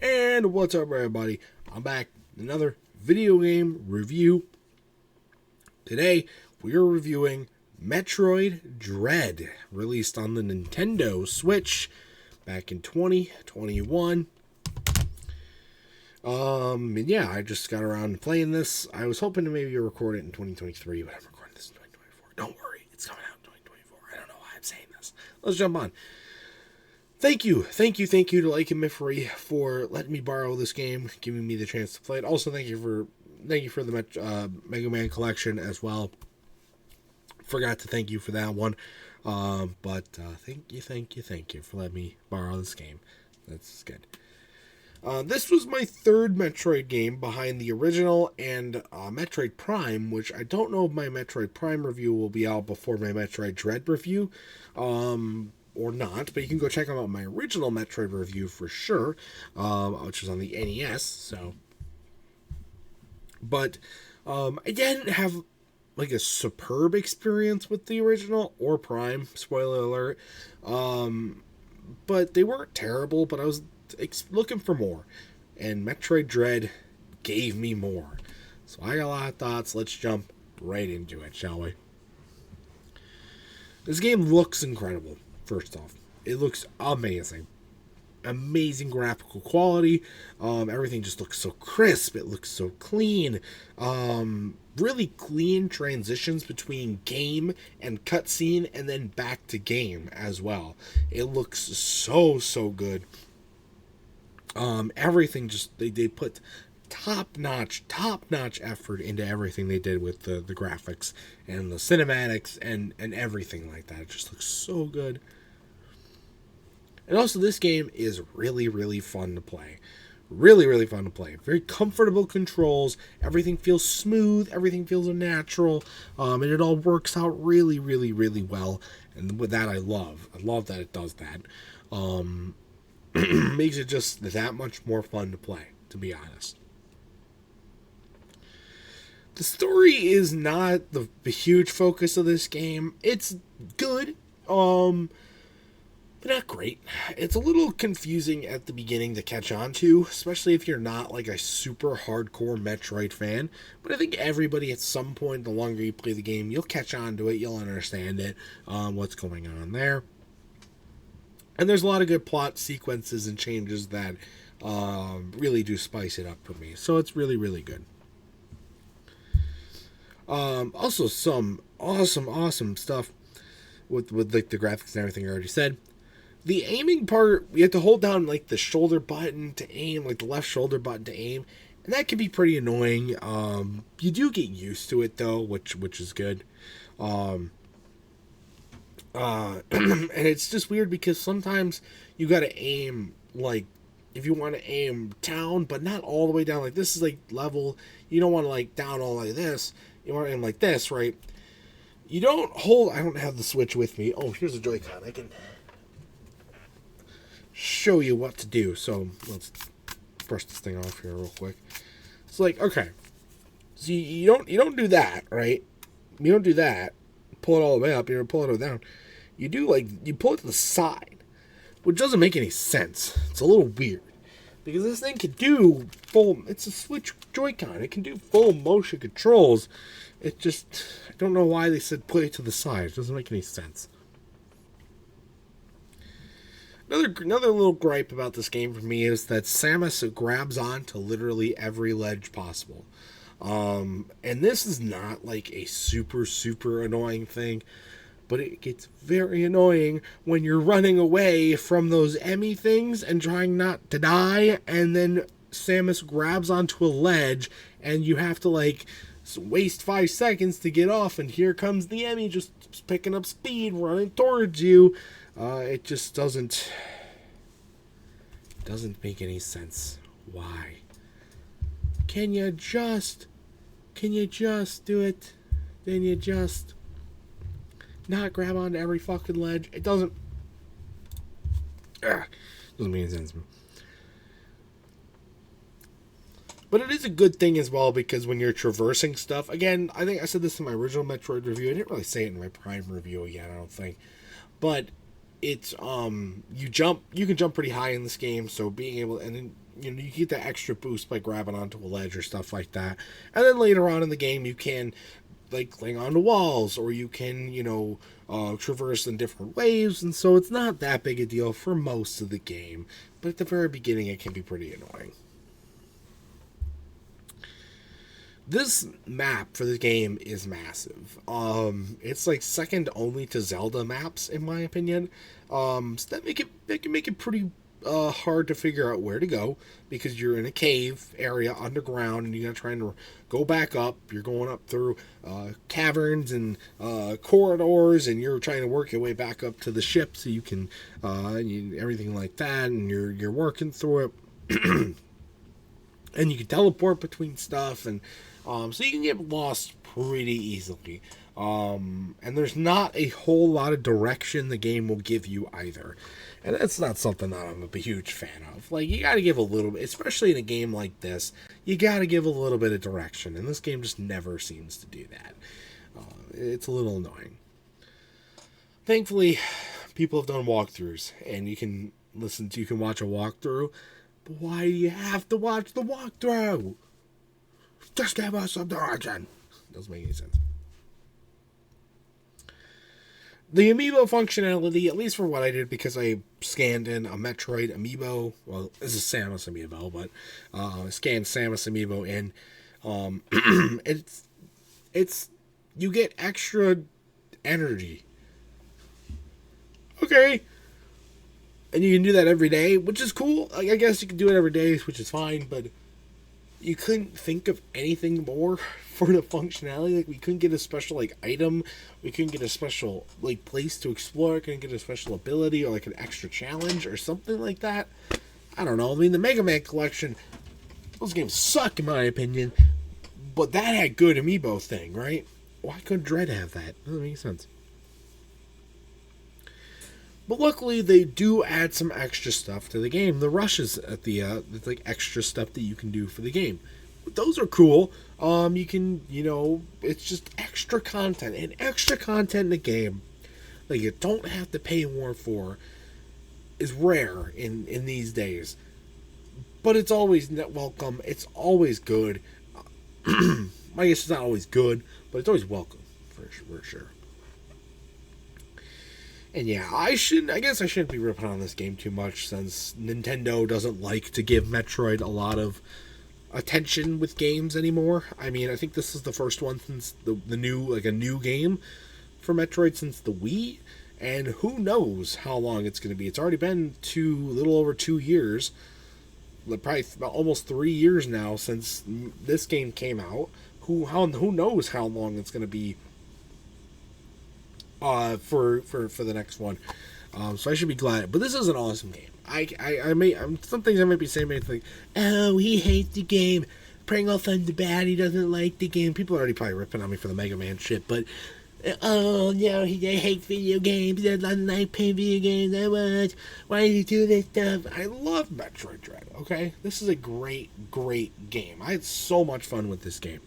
And what's up, everybody? I'm back with another video game review. Today, we are reviewing Metroid Dread, released on the Nintendo Switch back in 2021. And yeah, I just got around to playing this. I was hoping to maybe record it in 2023, but I'm recording this in 2024. Don't worry, it's coming out in 2024. I don't know why I'm saying this. Let's jump on. Thank you to LikunMiffery for letting me borrow this game, giving me the chance to play it. Also, thank you for the Mega Man collection as well. Forgot to thank you for that one, but thank you for letting me borrow this game. That's good. This was my third Metroid game behind the original and Metroid Prime, which I don't know if my Metroid Prime review will be out before my Metroid Dread review. Or not, but you can go check out my original Metroid review for sure, which was on the NES. So, but I didn't have like a superb experience with the original or Prime. Spoiler alert. But they weren't terrible. But I was looking for more, and Metroid Dread gave me more. So I got a lot of thoughts. Let's jump right into it, shall we? This game looks incredible. First off, it looks amazing. Amazing graphical quality. Everything just looks so crisp. It looks so clean. Really clean transitions between game and cutscene and then back to game as well. It looks so good. Everything just, they put top-notch effort into everything they did with the graphics and the cinematics and everything like that. It just looks so good. And also, this game is really fun to play. Really fun to play. Very comfortable controls. Everything feels smooth. Everything feels natural. And it all works out really well. And with that, I love. I love that it does that. Makes it just that much more fun to play, to be honest. The story is not the huge focus of this game. It's good. But not great. It's a little confusing at the beginning to catch on to, especially if you're not like a super hardcore Metroid fan. But I think everybody at some point, the longer you play the game, you'll catch on to it, you'll understand it, what's going on there. And there's a lot of good plot sequences and changes that really do spice it up for me. So it's really good. Also some awesome stuff with like the graphics and everything I already said. The aiming part, you have to hold down like the shoulder button to aim, like the left shoulder button to aim, and that can be pretty annoying. You do get used to it though, which is good. And it's just weird because sometimes you gotta aim like if you want to aim down, but not all the way down. Like this is like level. You don't want to like down all like this. You want to aim like this, right? You don't hold. I don't have the Switch with me. Oh, here's a Joy-Con. I can show you what to do. So let's brush this thing off here real quick. It's like, okay, so you don't do that, right? You don't do that. Pull it all the way up. You don't pull it all down. You do like you pull it to the side, which doesn't make any sense. It's a little weird because this thing can do full. It's a Switch Joy-Con. It can do full motion controls. It just, I don't know why they said put it to the side. It doesn't make any sense. Another little gripe about this game for me is that Samus grabs on to literally every ledge possible. And this is not like a super annoying thing, but it gets very annoying when you're running away from those Emmy things and trying not to die, and then Samus grabs onto a ledge and you have to like waste 5 seconds to get off, and here comes the Emmy just picking up speed, running towards you. It just doesn't make any sense. Why? Can you just do it? Then you just not grab onto every fucking ledge. It doesn't make any sense. But it is a good thing as well, because when you're traversing stuff, again, I think I said this in my original Metroid review. I didn't really say it in my Prime review yet, I don't think. But you can jump pretty high in this game, so being able, and then you get that extra boost by grabbing onto a ledge or stuff like that. And then later on in the game you can like cling onto walls, or you can traverse in different waves, and so it's not that big a deal for most of the game, but at the very beginning it can be pretty annoying. This map for the game is massive. It's like second only to Zelda maps in my opinion. So that can make it pretty hard to figure out where to go, because you're in a cave area underground and you're trying to go back up. You're going up through caverns and corridors, and you're trying to work your way back up to the ship so you can everything like that, and you're working through it. And you can teleport between stuff, and so you can get lost pretty easily. And there's not a whole lot of direction the game will give you either. And that's not something that I'm a huge fan of. Like, you gotta give a little bit, especially in a game like this, you gotta give a little bit of direction. And this game just never seems to do that. It's a little annoying. Thankfully, people have done walkthroughs, and you can watch a walkthrough. But why do you have to watch the walkthrough? Just give us some direction. Doesn't make any sense. The amiibo functionality, at least for what I did, because I scanned in a Metroid amiibo. Well, this is Samus amiibo, but I scanned Samus amiibo in. It's you get extra energy. Okay. And you can do that every day, which is cool. I guess you can do it every day, which is fine, but you couldn't think of anything more for the functionality. Like, we couldn't get a special, like, item. We couldn't get a special, like, place to explore. Couldn't get a special ability or, like, an extra challenge or something like that. I don't know. I mean, the Mega Man collection, those games suck, in my opinion. But that had good amiibo thing, right? Why couldn't Dread have that? Doesn't make sense. But luckily, they do add some extra stuff to the game. The rushes at the it's like extra stuff that you can do for the game. Those are cool. You can, it's just extra content, and extra content in the game that you don't have to pay more for is rare in these days. But it's always welcome. It's always good. I guess it's not always good, but it's always welcome for sure. And yeah, I guess I shouldn't be ripping on this game too much, since Nintendo doesn't like to give Metroid a lot of attention with games anymore. I mean, I think this is the first one since the new game for Metroid since the Wii, and who knows how long it's going to be. It's already been a little over 2 years, probably about almost 3 years now since this game came out. Who knows how long it's going to be for the next one. So I should be glad. But this is an awesome game. Some things I might be saying, like, oh, he hates the game, praying off on the bad, he doesn't like the game. People are already probably ripping on me for the Mega Man shit, but oh no, he hates video games, he doesn't like playing video games that much. Why do you do this stuff? I love Metroid Dread, okay? This is a great game. I had so much fun with this game.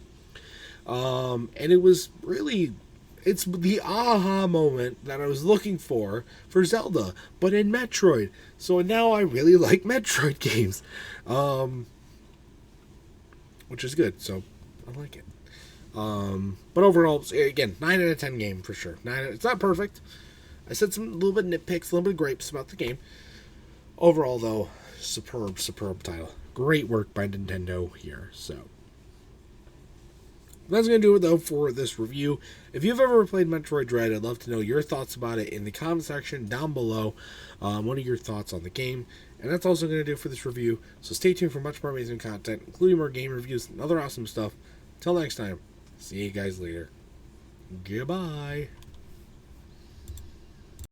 And it was really, it's the aha moment that I was looking for Zelda, but in Metroid. So now I really like Metroid games, which is good. So I like it. But overall, again, 9 out of 10 game for sure. It's not perfect. I said some little bit nitpicks, a little bit of grapes about the game. Overall, though, superb title. Great work by Nintendo here. So that's going to do it, though, for this review. If you've ever played Metroid Dread, I'd love to know your thoughts about it in the comment section down below. What are your thoughts on the game? And that's also going to do it for this review. So stay tuned for much more amazing content, including more game reviews and other awesome stuff. Until next time, see you guys later. Goodbye.